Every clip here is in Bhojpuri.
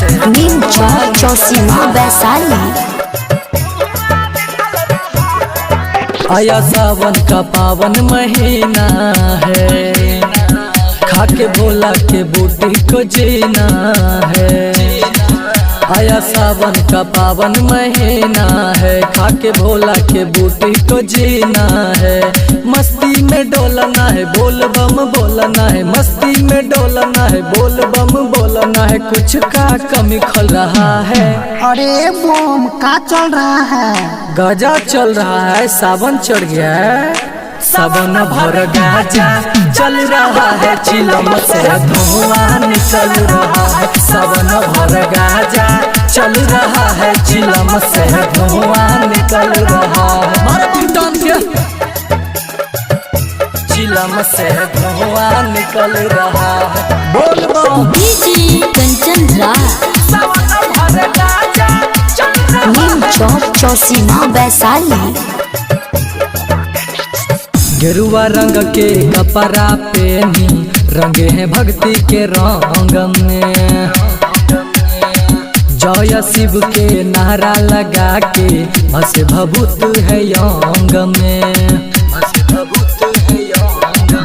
नीम चौक चौसीमा वैशाली। आया सावन का पावन महीना है, खाके भोला के बूटी को जीना है। आया सावन का पावन महीना है, खाके भोला के बूटी को जीना है। मस्ती में डोलना है, बोल बम बोलना है। मस्ती में डोलना है, बोल बम बोलना है। कुछ का कमी खल रहा है। अरे बम का चल रहा है? गाजा चल रहा है, सावन चढ़ गया है। सावन भर गाजा चल रहा है, चिलम से धुआं निकल रहा है। सावन भर गाजा चल रहा है, चिलम से धुआं निकल रहा है। मारा बम के चिलम से धुआं निकल रहा है। बोल बम डीजे कंचन राज। सावन भर गाजा चल रहा है। नीम चौक चौसीमा वैशाली। गेरुआ रंग के कपड़ा पेनी, रंगे हैं भक्ति के रंग में। जय शिव के नारा लगा के भसे भभूत है अंग में।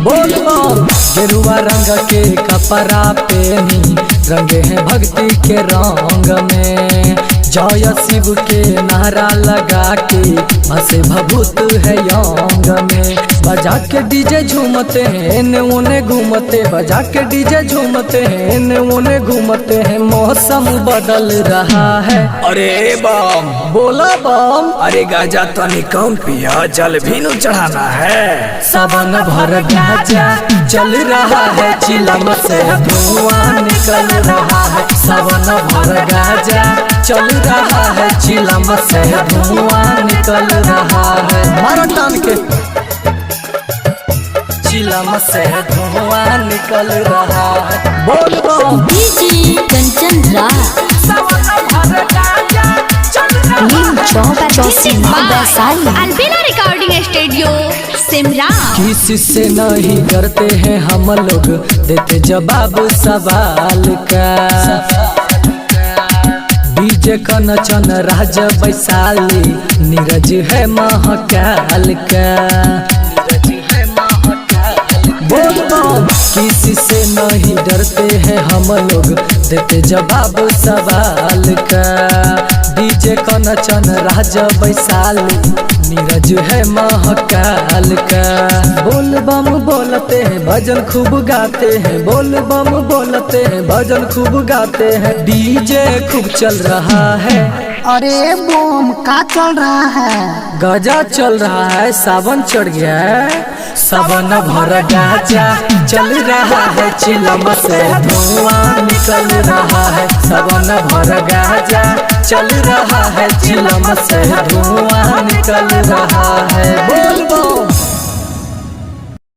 बोल बम गेरुआ रंग के कपड़ा पेनी, रंगे हैं भक्ति के रंग में। जय शिव के नारा लगा के भसे भभूत है अंग में। बजा के डीजे झूमते हैं, इन्हें उन्हें घूमते। बजा के डीजे झूमते हैं, इन्हें उन्हें घूमते हैं। मौसम बदल रहा है। अरे बम बोला बम अरे गाजा तनी कौन पिया, जल भी नु चढ़ाना है। सावन भर गाजा चल रहा है, चिलम से धुआं निकल रहा है। सावन भर गाजा चल रहा है, चिलम से धुआं निकल रहा है। मारा टान के चिलम से धुआं निकल रहा है। बोल बम डीजे कंचन राज। नीम चौक चौसीमा वैशाली। अलबेला रिकॉर्डिंग स्टूडियो सिमरा। किसी से नहीं डरते हैं हम लोग, देते जवाब सवाल का। डीजे का नचन राज वैशाली, नीरज है महाकाल का। बोल बम किसी से नहीं डरते हैं हम लोग, देते जवाब सवाल का। डीजे का नचन राज वैशाली, नीरज है महाकाल का। बोल बम बोलते हैं, भजन खूब गाते हैं। बोल बम बोलते हैं, भजन खूब गाते हैं। डीजे खूब चल रहा है। अरे बम का चल रहा है? गाजा चल रहा है, सावन चढ़ गया है। सावन भर गाजा चल रहा है, चिलम से धुआं निकल रहा है। सावन भर गाजा चल रहा है, चिलम से धुआं निकल रहा है। बोल बम